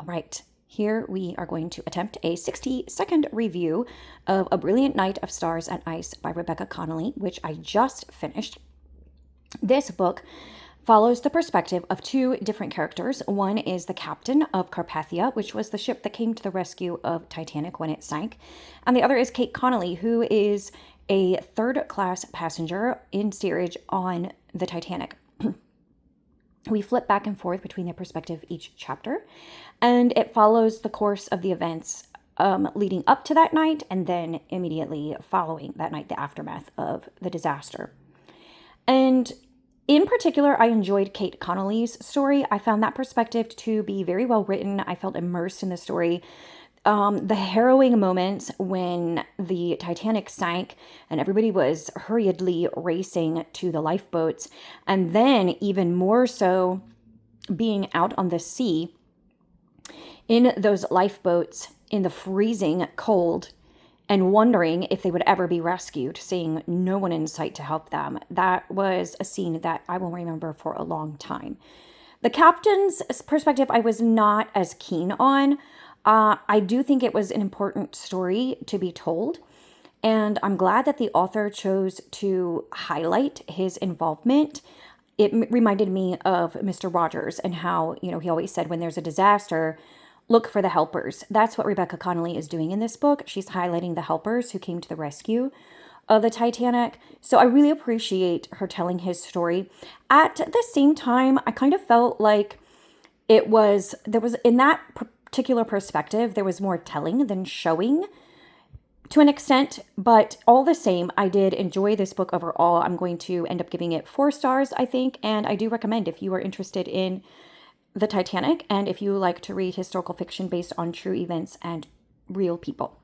All right, here we are going to attempt a 60-second review of A Brilliant Night of Stars and Ice by Rebecca Connolly, which I just finished. This book follows the perspective of two different characters. One is the captain of Carpathia, which was the ship that came to the rescue of Titanic when it sank. And the other is Kate Connolly, who is a third-class passenger in steerage on the Titanic. We flip back and forth between their perspective each chapter, and it follows the course of the events leading up to that night and then immediately following that night, the aftermath of the disaster. And in particular, I enjoyed Kate Connolly's story. I found that perspective to be very well written. I felt immersed in the story. The harrowing moments when the Titanic sank and everybody was hurriedly racing to the lifeboats, and then even more so being out on the sea in those lifeboats in the freezing cold and wondering if they would ever be rescued, seeing no one in sight to help them. That was a scene that I will remember for a long time. The captain's perspective I was not as keen on. I do think it was an important story to be told, and I'm glad that the author chose to highlight his involvement. It reminded me of Mr. Rogers and how, he always said when there's a disaster, look for the helpers. That's what Rebecca Connolly is doing in this book. She's highlighting the helpers who came to the rescue of the Titanic. So I really appreciate her telling his story. At the same time, I kind of felt like there was in that particular perspective, there was more telling than showing to an extent, but all the same, I did enjoy this book overall. I'm going to end up giving it 4 stars, I think, and I do recommend if you are interested in the Titanic and if you like to read historical fiction based on true events and real people.